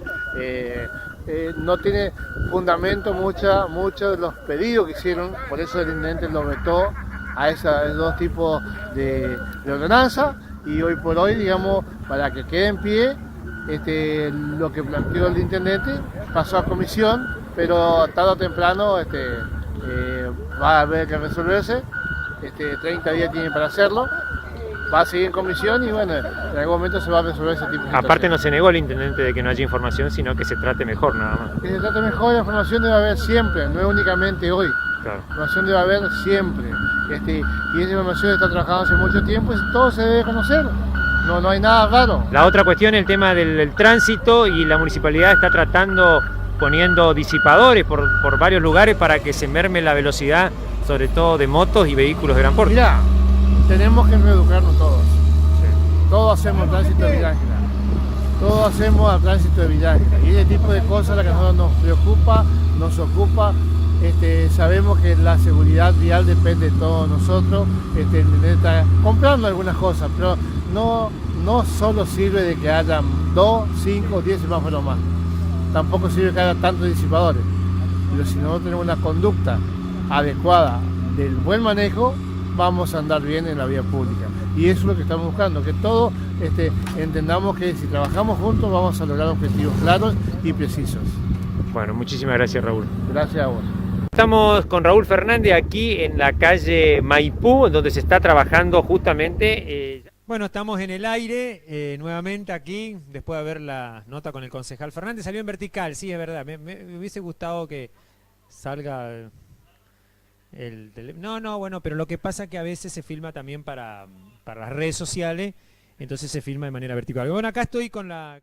no tiene fundamento muchos de los pedidos que hicieron, por eso el intendente lo vetó a esos 2 tipos de ordenanza, y hoy por hoy, digamos, para que quede en pie, lo que planteó el intendente pasó a comisión, pero tarde o temprano va a haber que resolverse, 30 días tiene para hacerlo. Va a seguir en comisión y bueno, en algún momento se va a resolver ese tipo de situaciones. Aparte no se negó el intendente de que no haya información, sino que se trate mejor nada más. Que se trate mejor, la información debe haber siempre, no es únicamente hoy. Claro. La información debe haber siempre. Y esa información está trabajando hace mucho tiempo y todo se debe conocer. No hay nada raro. La otra cuestión es el tema del tránsito, y la municipalidad está tratando, poniendo disipadores por varios lugares para que se merme la velocidad, sobre todo de motos y vehículos de gran porte. Mirá, tenemos que reeducarnos todos. Sí. Todos hacemos tránsito de Villa Ángela. Todos hacemos el tránsito de Villa Ángela. Y ese tipo de cosas la que a nosotros nos preocupa, nos ocupa. Sabemos que la seguridad vial depende de todos nosotros. Está comprando algunas cosas, pero no solo sirve de que haya 2, 5, 10 semáforos más. Tampoco sirve que haya tantos disipadores. Pero si no tenemos una conducta adecuada del buen manejo, vamos a andar bien en la vía pública. Y eso es lo que estamos buscando, que todos entendamos que si trabajamos juntos vamos a lograr objetivos claros y precisos. Bueno, muchísimas gracias, Raúl. Gracias a vos. Estamos con Raúl Fernández aquí en la calle Maipú, donde se está trabajando justamente... Bueno, estamos en el aire nuevamente aquí, después de ver la nota con el concejal Fernández. Salió en vertical, sí, es verdad. Me hubiese gustado que salga bueno, pero lo que pasa es que a veces se filma también para las redes sociales, entonces se filma de manera vertical. Bueno, acá estoy con la...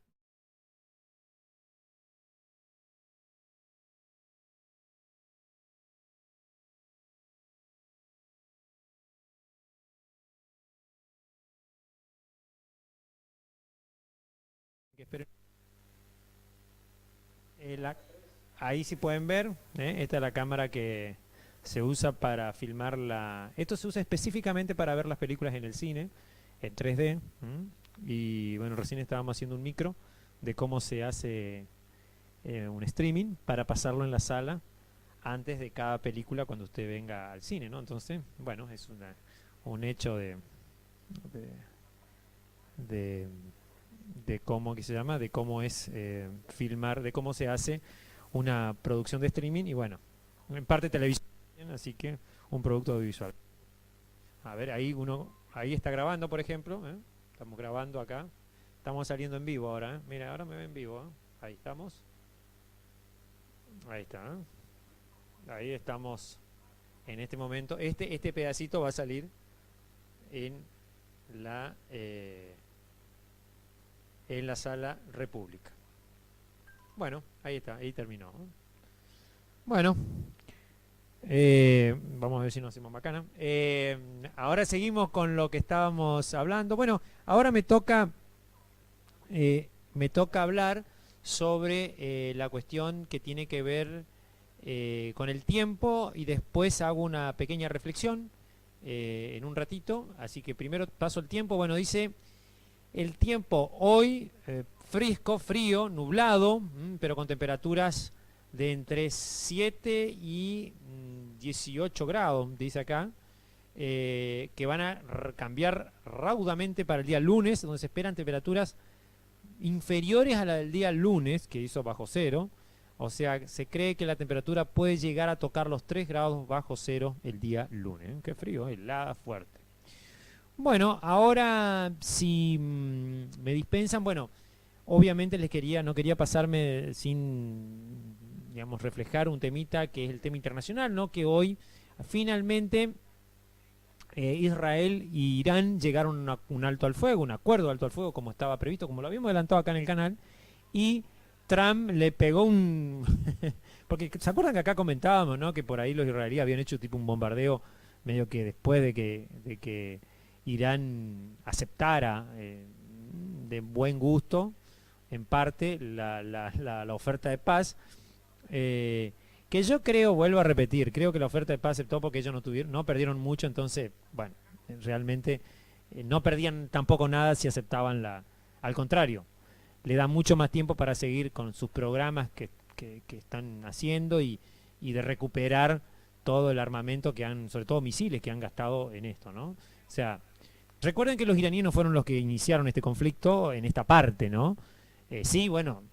Ahí sí pueden ver, esta es la cámara que se usa para filmar esto se usa específicamente para ver las películas en el cine, en 3D, y bueno, recién estábamos haciendo un micro de cómo se hace un streaming para pasarlo en la sala antes de cada película cuando usted venga al cine, ¿no? Entonces, bueno, es un hecho de cómo que se llama, de cómo es filmar, de cómo se hace una producción de streaming y bueno, en parte televisión, así que un producto audiovisual. A ver, ahí está grabando, por ejemplo, estamos grabando acá, estamos saliendo en vivo ahora, mira, ahora me ven en vivo, ahí estamos, ahí está, ahí estamos en este momento, este pedacito va a salir en la sala República. Bueno, ahí está, ahí terminó. Bueno, vamos a ver si nos hacemos bacana. Ahora seguimos con lo que estábamos hablando. Bueno, ahora me toca hablar sobre la cuestión que tiene que ver con el tiempo y después hago una pequeña reflexión en un ratito. Así que primero paso el tiempo. Bueno, dice... El tiempo hoy, frío, nublado, pero con temperaturas de entre 7 y 18 grados, dice acá, que van a cambiar raudamente para el día lunes, donde se esperan temperaturas inferiores a la del día lunes, que hizo bajo cero. O sea, se cree que la temperatura puede llegar a tocar los 3 grados bajo cero el día lunes. Qué frío, helada fuerte. Bueno, ahora si me dispensan, bueno, obviamente no quería pasarme sin, digamos, reflejar un temita que es el tema internacional, ¿no? Que hoy finalmente Israel y Irán llegaron a un alto al fuego, un acuerdo de alto al fuego como estaba previsto, como lo habíamos adelantado acá en el canal, y Trump le pegó un... porque ¿se acuerdan que acá comentábamos, ¿no? Que por ahí los israelíes habían hecho tipo un bombardeo medio que después de que Irán aceptara de buen gusto, en parte, la oferta de paz, que yo creo, vuelvo a repetir, creo que la oferta de paz aceptó porque ellos no perdieron mucho, entonces, bueno, realmente no perdían tampoco nada si aceptaban al contrario, le da mucho más tiempo para seguir con sus programas que están haciendo y de recuperar todo el armamento que han, sobre todo misiles que han gastado en esto, ¿no? O sea, recuerden que los iraníes no fueron los que iniciaron este conflicto en esta parte, ¿no? Sí, bueno,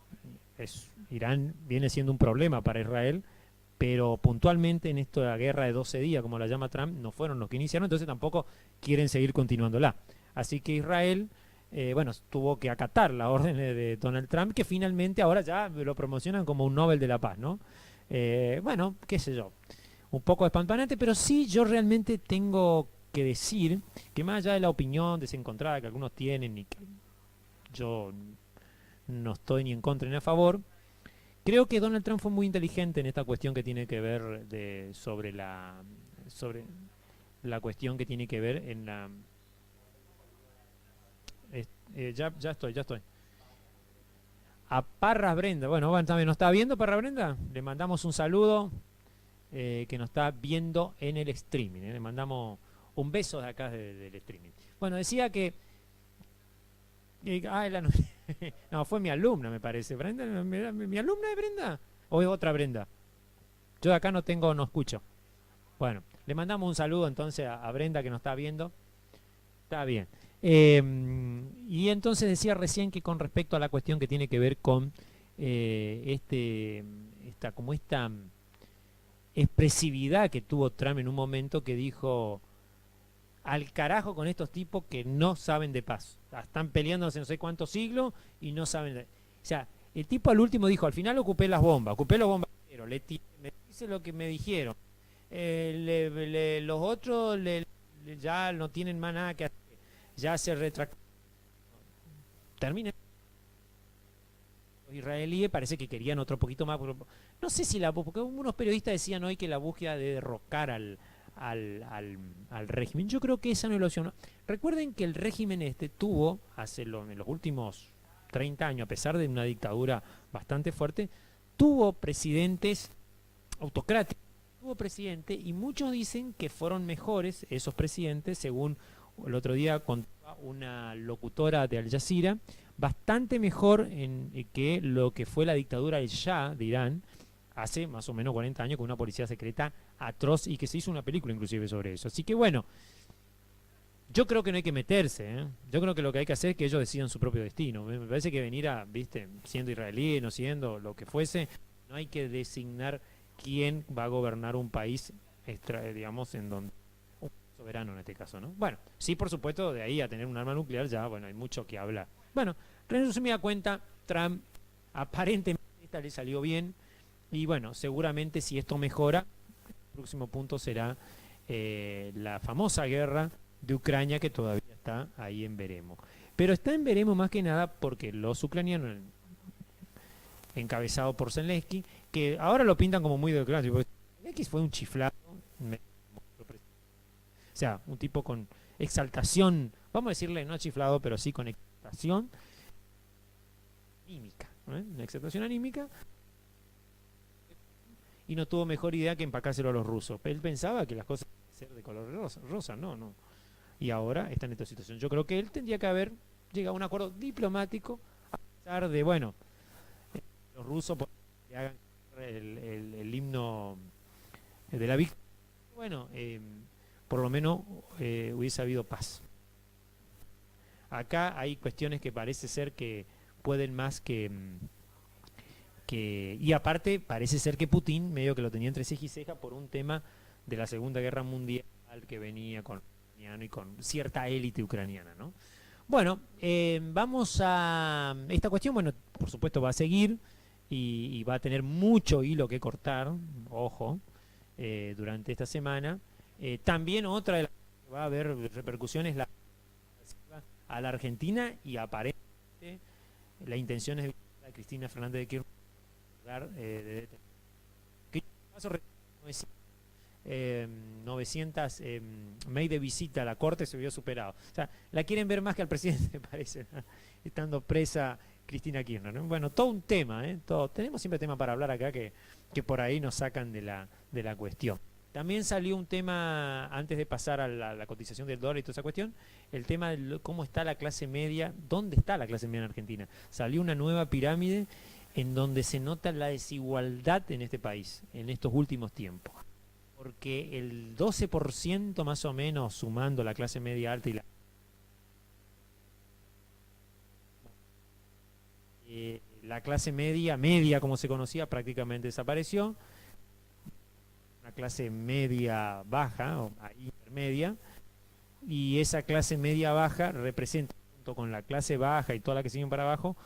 Irán viene siendo un problema para Israel, pero puntualmente en esto de la guerra de 12 días, como la llama Trump, no fueron los que iniciaron, entonces tampoco quieren seguir continuándola. Así que Israel, bueno, tuvo que acatar las órdenes de Donald Trump, que finalmente ahora ya lo promocionan como un Nobel de la Paz, ¿no? Bueno, qué sé yo, un poco espampanante, pero sí yo realmente tengo que decir que más allá de la opinión desencontrada que algunos tienen y que yo no estoy ni en contra ni a favor, creo que Donald Trump fue muy inteligente en esta cuestión que tiene que ver sobre la cuestión que tiene que ver en la ya estoy. A Parras Brenda, bueno, también nos está viendo Parra Brenda, le mandamos un saludo, que nos está viendo en el streaming, le mandamos un beso de acá del streaming. Bueno, decía que no, fue mi alumna, me parece. Brenda, ¿mi alumna es Brenda? ¿O es otra Brenda? Yo de acá no escucho. Bueno, le mandamos un saludo entonces a Brenda que nos está viendo. Está bien. Y entonces decía recién que con respecto a la cuestión que tiene que ver con esta expresividad que tuvo Trump en un momento, que dijo: al carajo con estos tipos que no saben de paz. Están peleando hace no sé cuántos siglos y no saben de... O sea, el tipo al último dijo: al final ocupé los bombarderos, me dice lo que me dijeron. Los otros ya no tienen más nada que hacer. Ya se retractaron. Termina. Los israelíes parece que querían otro poquito más. No sé si porque unos periodistas decían hoy que la búsqueda de derrocar al régimen. Yo creo que esa no es la opción. Recuerden que el régimen tuvo, en los últimos 30 años, a pesar de una dictadura bastante fuerte, tuvo presidentes autocráticos, y muchos dicen que fueron mejores esos presidentes, según el otro día contaba una locutora de Al Jazeera, bastante mejor que lo que fue la dictadura del Shah de Irán, hace más o menos 40 años, con una policía secreta atroz, y que se hizo una película inclusive sobre eso. Así que bueno, yo creo que no hay que meterse, yo creo que lo que hay que hacer es que ellos decidan su propio destino. Me parece que venir siendo israelí, no siendo lo que fuese, no hay que designar quién va a gobernar un país, digamos, en donde un soberano en este caso, ¿no? Bueno, sí, por supuesto, de ahí a tener un arma nuclear ya, bueno, hay mucho que hablar. Bueno, en resumida cuenta, Trump aparentemente esta le salió bien. Y bueno, seguramente si esto mejora, el próximo punto será la famosa guerra de Ucrania, que todavía está ahí en veremos. Pero está en veremos más que nada porque los ucranianos, encabezados por Zelensky, que ahora lo pintan como muy democrático, porque Zelensky fue un chiflado, o sea, un tipo con exaltación, vamos a decirle no chiflado, pero sí con exaltación anímica, una exaltación anímica, y no tuvo mejor idea que empacárselo a los rusos. Él pensaba que las cosas iban a ser de color rosa, no. Y ahora está en esta situación. Yo creo que él tendría que haber llegado a un acuerdo diplomático, a pesar de, bueno, los rusos que hagan el himno de la victoria. Bueno, por lo menos hubiese habido paz. Acá hay cuestiones que parece ser que pueden más y aparte parece ser que Putin medio que lo tenía entre ceja y ceja por un tema de la Segunda Guerra Mundial que venía con y con cierta élite ucraniana, ¿no? Bueno, vamos a esta cuestión, bueno, por supuesto va a seguir y va a tener mucho hilo que cortar, ojo, durante esta semana. También otra de las que va a haber repercusiones a la Argentina, y aparentemente la intención es de Cristina Fernández de Kirchner de 900 mail de visita a la corte, se vio superado. O sea, la quieren ver más que al presidente, parece, ¿no? Estando presa Cristina Kirchner, ¿no? Bueno, todo un tema, tenemos siempre tema para hablar acá que por ahí nos sacan de la cuestión. También salió un tema, antes de pasar a la cotización del dólar y toda esa cuestión, el tema de cómo está la clase media, dónde está la clase media en Argentina. Salió una nueva pirámide en donde se nota la desigualdad en este país, en estos últimos tiempos. Porque el 12% más o menos, sumando la clase media alta y la clase media como se conocía, prácticamente desapareció. una clase media baja o intermedia, y esa clase media baja representa, junto con la clase baja y toda la que siguen para abajo,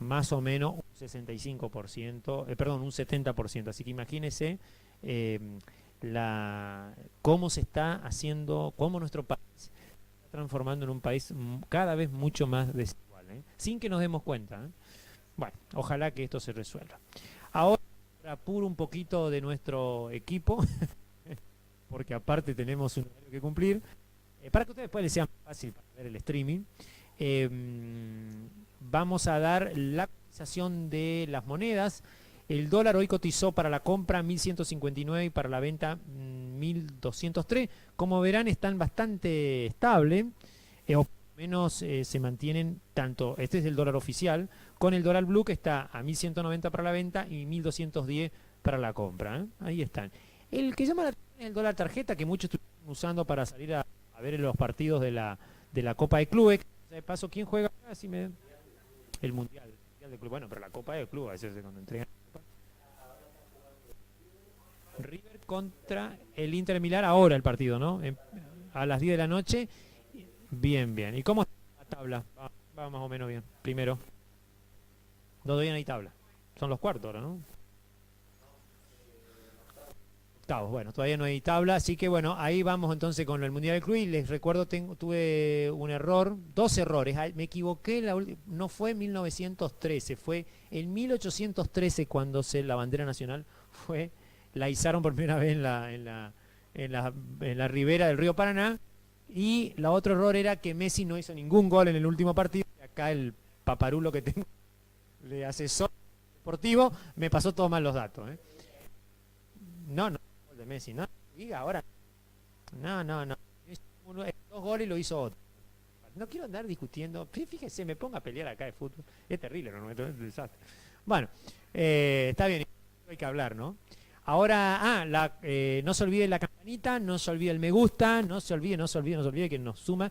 más o menos un 65%, perdón, un 70%. Así que imagínense cómo se está haciendo, cómo nuestro país se está transformando en un país cada vez mucho más desigual, sin que nos demos cuenta. Bueno, ojalá que esto se resuelva. Ahora apuro un poquito de nuestro equipo, porque aparte tenemos un horario que cumplir, para que a ustedes después les sea más fácil para ver el streaming. Vamos a dar la cotización de las monedas. El dólar hoy cotizó para la compra 1.159 y para la venta 1.203. Como verán, están bastante estables, o por lo menos se mantienen tanto, este es el dólar oficial, con el dólar blue, que está a 1.190 para la venta y 1.210 para la compra. Ahí están. El que llama la atención es el dólar tarjeta, que muchos estuvieron usando para salir a ver los partidos de la Copa de Clubes. De paso, ¿quién juega acá? El Mundial de Club. Bueno, pero la Copa de Club, a veces cuando entregan River contra el Inter de Milán, ahora el partido, ¿no? A las 10 de la noche. Bien, bien. ¿Y cómo está la tabla? Va más o menos bien. Primero. Todavía no hay tabla. Son los cuartos ahora, ¿no? Octavos. Bueno, todavía no hay tabla, así que bueno, ahí vamos entonces con el Mundial del Club. Y les recuerdo, tuve un error, 2 errores. Me equivoqué, no fue en 1913, fue en 1813 cuando la bandera nacional la izaron por primera vez en la ribera del río Paraná. Y el otro error era que Messi no hizo ningún gol en el último partido. Y acá el paparulo que tengo de asesor deportivo me pasó todos mal los datos. No, gol de Messi, no diga ahora. No. 2 goles y lo hizo otro. No quiero andar discutiendo. Fíjese, me ponga a pelear acá de fútbol. Es terrible, ¿no? Es un desastre. Bueno, está bien, hay que hablar, ¿no? Ahora, no se olvide la campanita, no se olvide el me gusta, no se olvide que nos suma.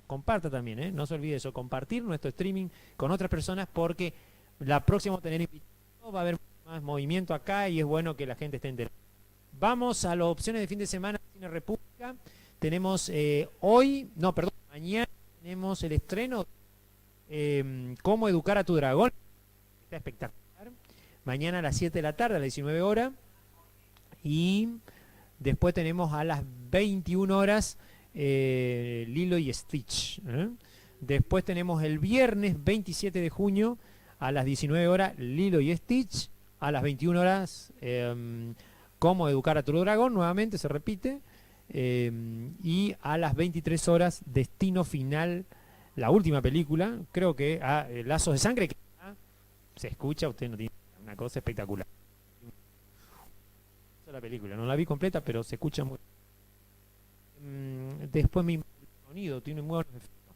Comparta también, no se olvide eso, compartir nuestro streaming con otras personas, porque la próxima vamos a tener invitados, va a haber más movimiento acá y es bueno que la gente esté enterada. Vamos a las opciones de fin de semana en Cine República. Tenemos mañana tenemos el estreno Cómo educar a tu dragón. Está espectacular. Mañana a las 7 de la tarde, a las 19 horas. Y después tenemos a las 21 horas Lilo y Stitch. Después tenemos el viernes 27 de junio a las 19 horas Lilo y Stitch. A las 21 horas Cómo educar a tu dragón, nuevamente se repite. Y a las 23 horas Destino Final, la última película, creo que Lazos de Sangre, que se escucha, usted no tiene una cosa espectacular. La película, no la vi completa, pero se escucha muy después mi sonido tiene muy buenos efectos.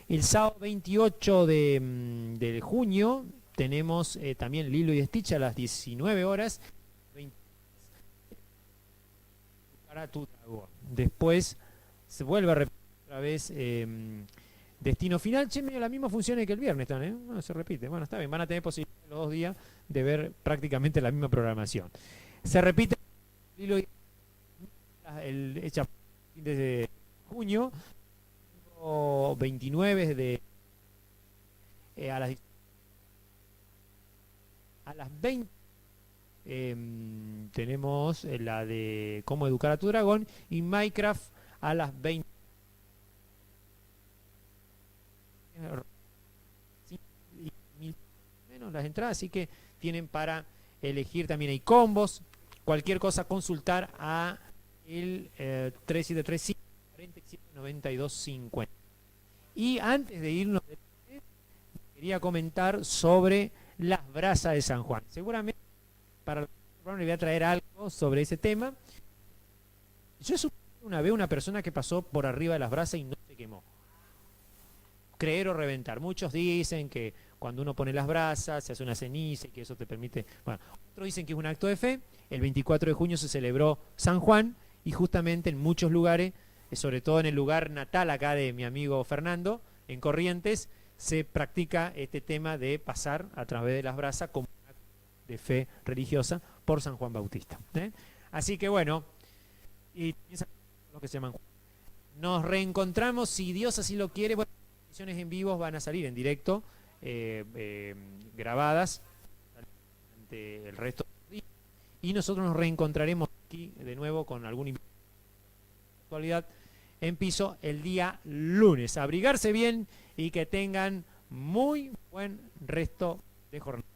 El sábado 28 de junio tenemos también Lilo y Stitch a las 19 horas para tu dragón. Después se vuelve a repetir otra vez Destino Final, medio las mismas funciones que el viernes están, bueno, se repite. Bueno, está bien, van a tener posibilidad los 2 días de ver prácticamente la misma programación. Se repite Lilo y el hecha fin de junio, 29 a las 20 tenemos la de Cómo educar a tu dragón, y Minecraft a las 20 menos las entradas, así que tienen para elegir. También hay combos, cualquier cosa consultar a el 3735 47 92 50. Y antes de irnos, quería comentar sobre las brasas de San Juan. Seguramente para el programa le voy a traer algo sobre ese tema. Yo supe una vez una persona que pasó por arriba de las brasas y no se quemó. Creer o reventar. Muchos dicen que cuando uno pone las brasas se hace una ceniza y que eso te permite. Bueno, otros dicen que es un acto de fe. El 24 de junio se celebró San Juan y justamente en muchos lugares, sobre todo en el lugar natal acá de mi amigo Fernando, en Corrientes, se practica este tema de pasar a través de las brasas como un acto de fe religiosa por San Juan Bautista. Así que bueno, y los que se llaman. Nos reencontramos, si Dios así lo quiere. Bueno, las transmisiones en vivo van a salir en directo, grabadas ante el resto del día. Y nosotros nos reencontraremos aquí de nuevo con algún invitado de actualidad en piso el día lunes. Abrigarse bien y que tengan muy buen resto de jornada.